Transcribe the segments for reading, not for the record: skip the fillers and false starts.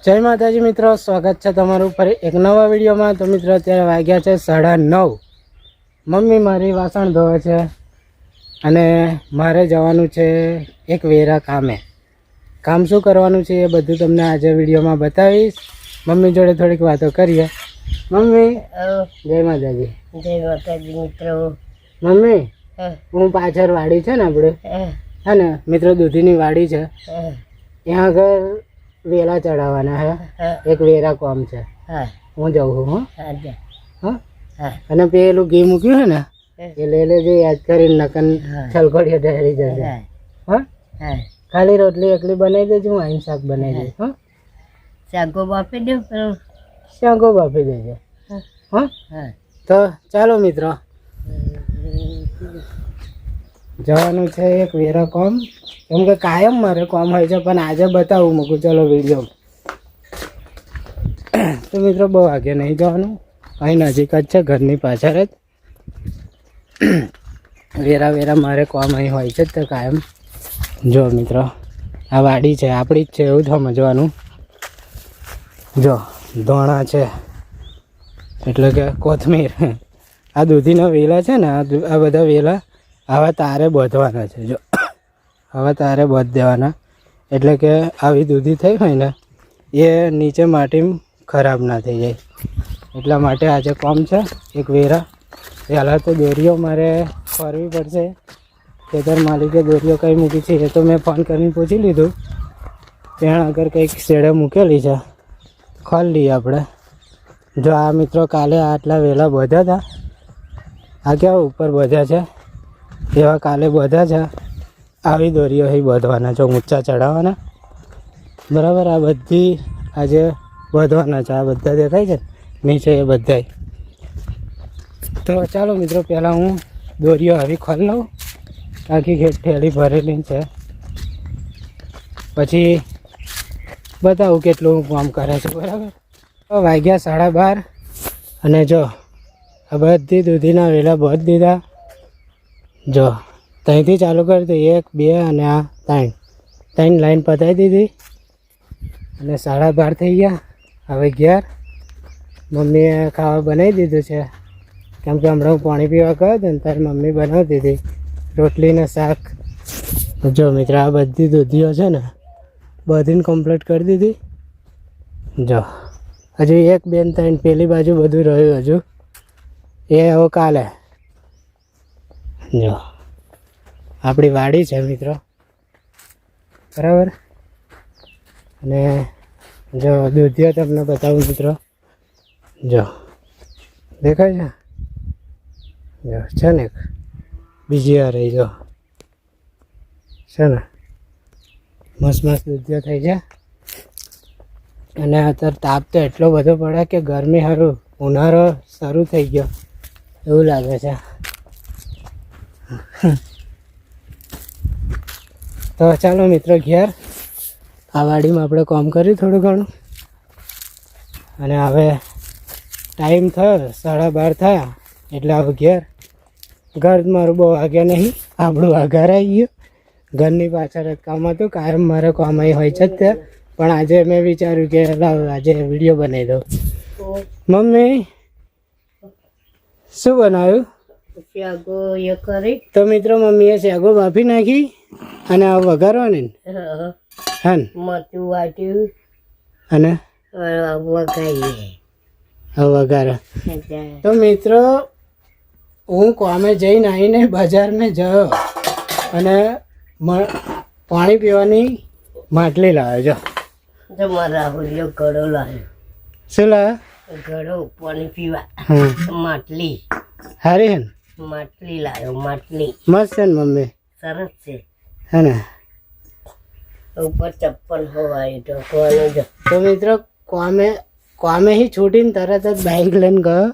જય માતાજી મિત્રો, સ્વાગત છે તમારું ફરી એક નવા વિડીયોમાં। તો મિત્રો અત્યારે વાગ્યા છે 9:30। મમ્મી મારી વાસણ ધોવે છે અને મારે જવાનું છે એક વેરા કામે। કામ શું કરવાનું છે એ બધું તમને આજે વિડીયોમાં બતાવીશ। મમ્મી જોડે થોડીક વાતો કરીએ। મમ્મી જય માતાજી। જય માતાજી મિત્રો। મમ્મી હું પાછળ વાડી છે ને આપણે હે ને મિત્રો, દૂધીની વાડી છે, ત્યાં આગળ વેલા ચડાવવાના હે, એક વેરા કોમ છે, હું જાઉં છું। હા અને પેલું ઘી મૂક્યું છે ને એ લઈ લેજે, યાદ કરીને નકન છલકોડીઓ ઢળી જશે। હા ખાલી રોટલી એકલી બનાવી દેજો, હું આઈને શાક બનાવી દઈશ। હા શાકો બાફી દો, શાકો બાફી દેજો। હા તો ચાલો મિત્રો, જવાનું છે એક વેરા કોમ। કેમ કે કાયમ મારે કોમ હોય છે, પણ આજે બતાવું મૂકું ચલો વિડીયો। તો મિત્રો બહુ આગે નહીં જવાનું, અહીં નજીક જ છે, ઘરની પાછળ જ વેરા મારે કોમ અહીં હોય છે તો કાયમ। જો મિત્રો આ વાડી છે, આપણી જ છે એવું સમજવાનું। જો ધોણા છે એટલે કે કોથમીર, આ દૂધીના વેલા છે ને, આ બધા વેલા આવા તારે બાંધવાના છે। જો હવે તારે બાંધી દેવાના, એટલે કે આવી દૂધી થઈ હોય ને એ નીચે માટીમાં ખરાબ ના થઈ જાય, એટલા માટે આજે કોમ છે એક વેરા। પહેલાં તો દોરીઓ મારે ફરવી પડશે, ખેતર માલિકે દોરીઓ કઈ મૂકી છે એ તો મેં ફોન કરીને પૂછી લીધું। ત્યાં આગળ કંઈક શેડે મૂકેલી છે, ખોલ લઈએ આપણે। જો આ મિત્રો કાલે આટલા વેલા બાંધ્યા હતા, આ કેવા ઉપર બાંધ્યા છે એવા કાલે બાંધ્યા છે। આવી દોરીઓ અહીં બાંધવાના છે, ઊંચા ચડાવવાના, બરાબર। આ બધી આજે બાંધવાના છે, આ બધા દેખાય છે નીચે એ બધાય। તો ચાલો મિત્રો, પહેલાં હું દોરીઓ આવી ખોલી લઉં, આખી થેલી ભરેલી છે, પછી બતાવું કેટલું કામ કરે છે, બરાબર। તો વાગ્યા 12:30 અને જો આ બધી દૂધીના વેલા બાંધી દીધા। જો ત્યાંથી ચાલુ કરી તો 1 2 અને આ 3 લાઈન પતાવી દીધી અને 12:30 થઈ ગયા। હવે 11 મમ્મીએ ખાવા બનાવી દીધું છે, કેમ કે હમણાં હું પાણી પીવા ગયો હતો ને ત્યારે મમ્મી બનાવી દીધી રોટલી ને શાક। જો મિત્ર આ બધી દૂધીઓ છે ને બધીને કમ્પ્લીટ કરી દીધી। જો હજુ 1 2 ને 3 પેલી બાજુ બધું રહ્યું હજુ, એ હવે કાલે। જો આપણી વાડી છે મિત્રો, બરાબર। અને જો દૂધીઓ તમને બતાવું મિત્રો, જો દેખાય છે, જો છે ને બીજી આ રહી, જો છે ને મસ્ત દૂધીઓ થઈ છે। અને અત્યારે તાપ તો એટલો બધો પડે કે ગરમી સારું, ઉનાળો શરૂ થઈ ગયો એવું લાગે છે। તો ચાલો મિત્રો ઘેર, આ વાડીમાં આપણે કામ કર્યું થોડું ઘણું, અને હવે ટાઈમ થયો 12:30 થયા એટલે હવે ઘર મારું બહુ આગળ નહીં, આપણું આઘાર આવી ગયું। ઘરની પાછળ જ કામ હતું, કાયમ મારે કામ અહીં હોય છે જ તે, પણ આજે મેં વિચાર્યું કે લાવ આજે વિડીયો બનાવી દઉં। મમ્મી શું બનાવ્યું? શાકો એ કરી તો મિત્રો મમ્મીએ શાકો બાફી નાખી અને આ વઘારવાની હા ને, મરચું વાટ્યું અને વઘારીએ વઘાર। તો મિત્રો હું કોમે જઈને આવીને બજારમાં ગયો અને પાણી પીવાની માટલી લાવ્યો। તો મારા રાહુલિયો ઘડો લાવ્યો। શું લાવ્યો? ઘડો પાણી પીવા, માટલી સારી હે ને? માટલી લાવ્યો, માટલી મસ્ત છે ને મમ્મી? સરસ છે હે ને? ઉપર ચપ્પલ હોવાય ઢોકવાનું જો। તો મિત્રો કોમે ही છૂટીને તરત જ બાઇક લઈને ગયો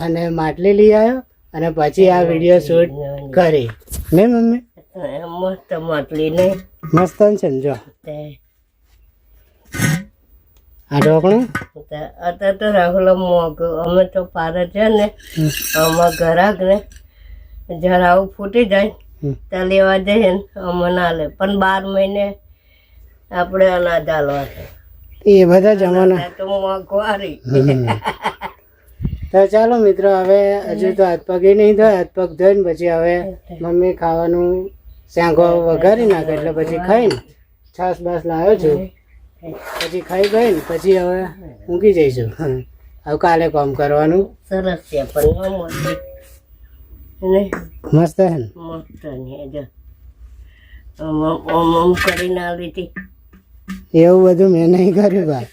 અને માટલી લઈ આવ્યો અને પછી આ વિડીયો શૂટ કરી, ને મમ્મી? મસ્ત માટલી ને મસ્ત છે ને? જો આ ઢોકણું અત્યારે તો રાહુલ મોંઘું, અમે તો પારે છે ને અમારા ઘરાક ને જરા આવું ફૂટી જાય ત્યાં લેવા જઈએ ને અમે ના લે, પણ 12 મહિને આપણે અનાજ આલવા છે। એ બધા જમાના. આ તો મોંઘવારી. તો ચાલો મિત્રો, હવે હજુ તો હાથ પગ નહીં ધોય. હાથ પગ ધોઈને પછી હવે મમ્મી ખાવાનું શાંગો વઘારી નાખે એટલે પછી ખાઈને છાસ બાસ લાવ્યો છું. પછી ખાઈ ગઈ ને પછી હવે ઊંઘી જઈશું. હવે કાલે કામ કરવાનું. સરસ છે પણ ને મસ્ત છે ને? મસ્ત ને જો ઓમ કરીને આવી હતી એવું બધું મેં નહીં કર્યું બા.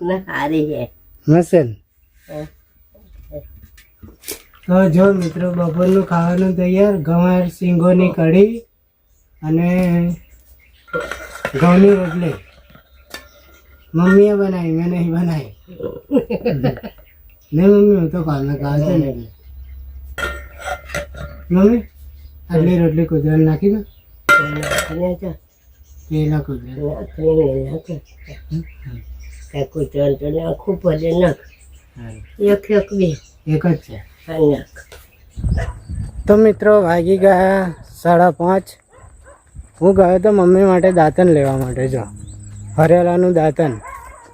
ને સારી છે. મસ્ત છે ને? તો જો મિત્રો, બપોરનું ખાવાનું તૈયાર. ગવાર સિંગોની કઢી અને ઘઉંની રોટલી મમ્મીએ બનાવી, મેં નહીં બનાવી. નહીં મમ્મી, હું તો કાલના ખાવ છે ને એટલે. મમ્મી આટલી રોટલી કુદરત નાખી દો. નાખીને જો પેલા કુદરત નાખીને નાખે કુચન તો નાખું પડે નાખ. એક એક બે એક જ છે. હા નાખ. તો મિત્રો વાગી ગયા 5:30. હું ગયો તો મમ્મી માટે દાંતન લેવા માટે. જો હરેલાનું દાંતન,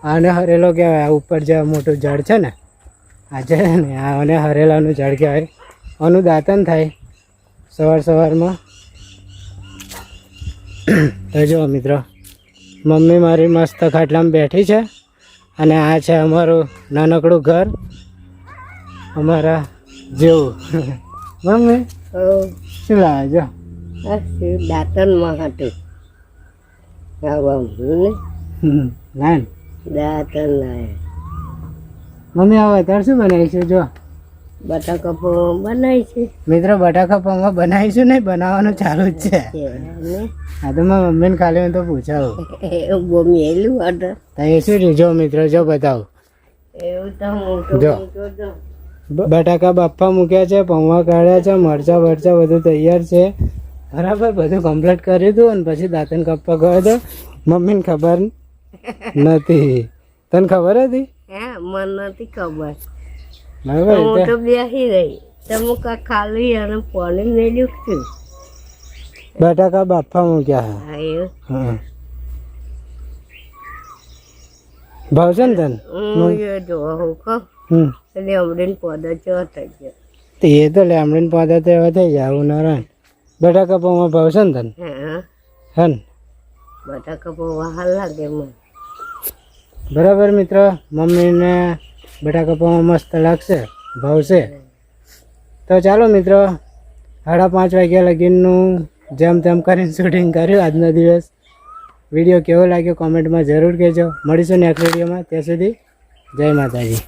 આને હરેલો કહેવાય. આ ઉપર જે મોટું ઝાડ છે ને, આ છે ને, આને હરેલાનું ઝાડ કહેવાય. આનું દાંતન થાય સવારમાં. તો જો મિત્રો, મમ્મી મારી મસ્ત ખાટલામાં બેઠી છે અને આ છે અમારું નાનકડું ઘર અમારા જેવું. મમ્મી શું લાવે? જો દાંતનમાં હતું ના દાંતન લાવે. મમ્મી હવે અત્યારે શું બનાવીશું? જો બટાકા પૌવા બનાવી છે. મિત્રો, બટાકા પૌવા બનાવીશું નહીં, બનાવવાનું ચાલુ જ છે. હા તો મારા મમ્મીને ખાલી હું તો પૂછાવું. એવું બહુ મેલું હતું. તો એ શું રહ્યું? જો મિત્રો, જો બતાવું. એવું તો જો બટાકા બાફા મૂક્યા છે, પૌવા કાઢ્યા છે, મરચા બરચા બધું તૈયાર છે. બરાબર, બધું કમ્પ્લીટ કર્યું હતું અને પછી દાંતન કાપવા ગયો હતો. મમ્મીને ખબર નથી. તને ખબર હતી? હા, મને નથી ખબર. બરાબર, હું તો બેસી રહી. તમે ખાલી અને પાણી મેલ્યું છું. બટાકા બાફા મૂક્યા. હા એવું. હા, ભાવશે ને તને? હું એ જોવા હું કહું એટલે અમરીને પોદા ચો થઈ ગયો. તો એ તો લેમડીને પૌધા તો એવા થઈ જાય. આવું નારાયણ બટાકા પૌવા ભાવશે ને તને? હા, હે ને? બટાકા પૌવા હાલ લાગે મને. બરાબર મિત્રો, મમ્મીને બટાકા પૌવા મસ્ત લાગશે, ભાવશે. તો ચાલો મિત્રો, 5:30 વાગ્યા લગીનનું જેમ તેમ કરીને શૂટિંગ કર્યું આજનો દિવસ. વિડીયો કેવો લાગ્યો કોમેન્ટમાં જરૂર કહેજો. મળીશું નેક્સ્ટ વિડીયોમાં. ત્યાં સુધી જય માતાજી.